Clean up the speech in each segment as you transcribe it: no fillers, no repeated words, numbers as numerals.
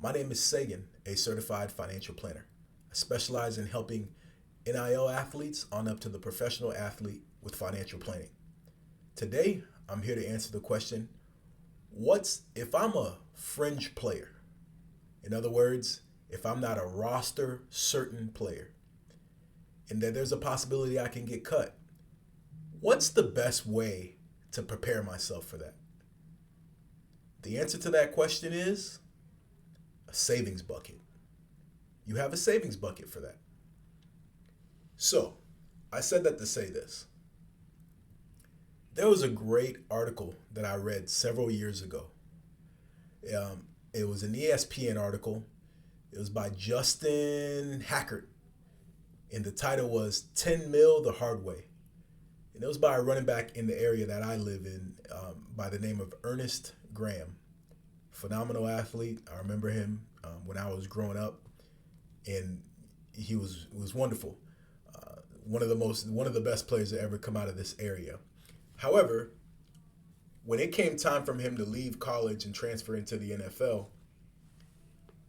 My name is Sagan, a certified financial planner. I specialize in helping NIL athletes on up to the professional athlete with financial planning. Today, I'm here to answer the question, what's if I'm a fringe player? In other words, if I'm not a roster certain player and that there's a possibility I can get cut, what's the best way to prepare myself for that? The answer to that question is a savings bucket. You have a savings bucket for that. So, I said that to say this. There was a great article that I read several years ago. It was an ESPN article. It was by Justin Hackert. And the title was 10 Mil the Hard Way. And it was by a running back in the area that I live in by the name of Ernest Graham. Phenomenal athlete. I remember him when I was growing up. And he was wonderful. One of the best players to ever come out of this area. However, when it came time for him to leave college and transfer into the NFL,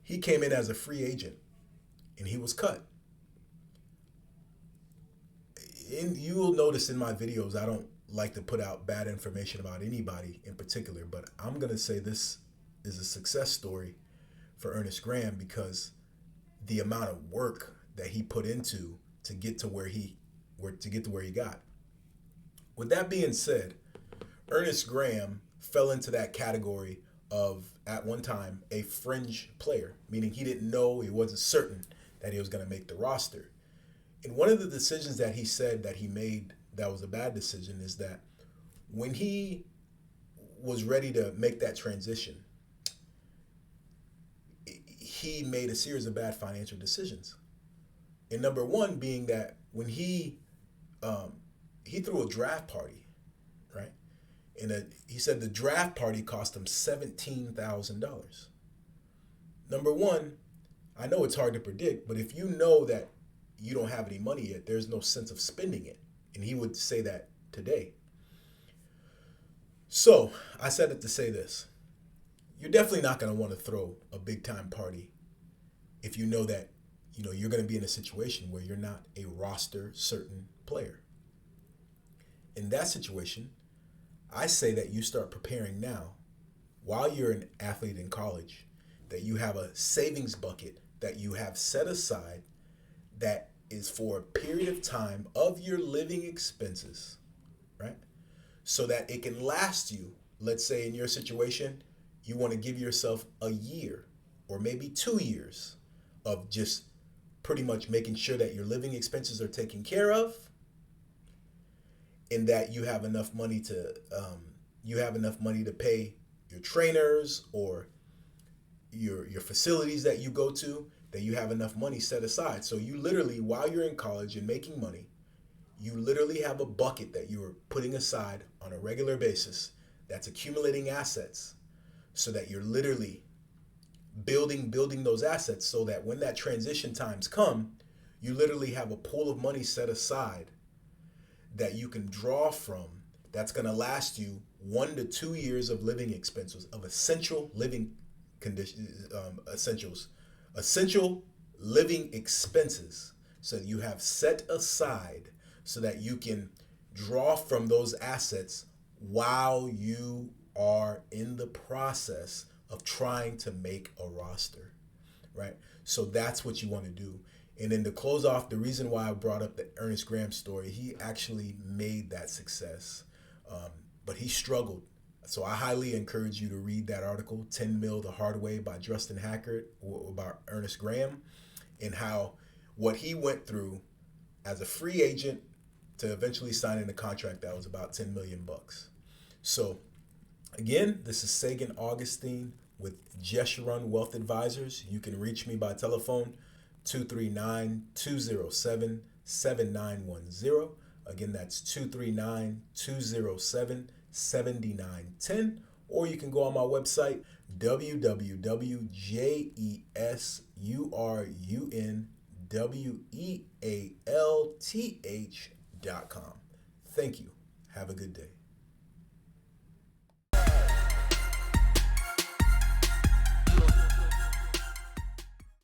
he came in as a free agent and he was cut. And you will notice in my videos, I don't like to put out bad information about anybody in particular, but I'm going to say this is a success story for Ernest Graham because the amount of work that he put into to get to where he got. With that being said, Ernest Graham fell into that category of, at one time, a fringe player, meaning he didn't know, he wasn't certain that he was going to make the roster. And one of the decisions that he said that he made that was a bad decision is that when he was ready to make that transition, he made a series of bad financial decisions. And number one being that when he threw a draft party, right? And he said the draft party cost him $17,000. Number one, I know it's hard to predict, but if you know that you don't have any money yet, there's no sense of spending it. And he would say that today. So I said it to say this. You're definitely not going to want to throw a big time party if you know that you're going to be in a situation where you're not a roster certain player. In that situation, I say that you start preparing now while you're an athlete in college, that you have a savings bucket that you have set aside that is for a period of time of your living expenses, right? So that it can last you. Let's say in your situation, you want to give yourself a year or maybe 2 years of just pretty much making sure that your living expenses are taken care of and that you have enough money to pay your trainers or your facilities that you go to, that you have enough money set aside. So you literally, while you're in college and making money, you literally have a bucket that you are putting aside on a regular basis that's accumulating assets so that you're literally building those assets so that when that transition times come, you literally have a pool of money set aside that you can draw from that's going to last you 1 to 2 years of living expenses, of essential living conditions, essential living expenses. So you have set aside so that you can draw from those assets while you are in the process of trying to make a roster, right? So that's what you want to do. And then to close off, the reason why I brought up the Ernest Graham story, he actually made that success, but he struggled. So I highly encourage you to read that article, 10 Mil the Hard Way by Justin Hackert, about Ernest Graham, and how what he went through as a free agent to eventually signing a contract that was about $10 million. So again, this is Sagan Augustine with Jesurun Wealth Advisors. You can reach me by telephone 239-207-7910. Again, that's 239-207-7910. Or you can go on my website, www.jesurunwealth.com. Thank you. Have a good day.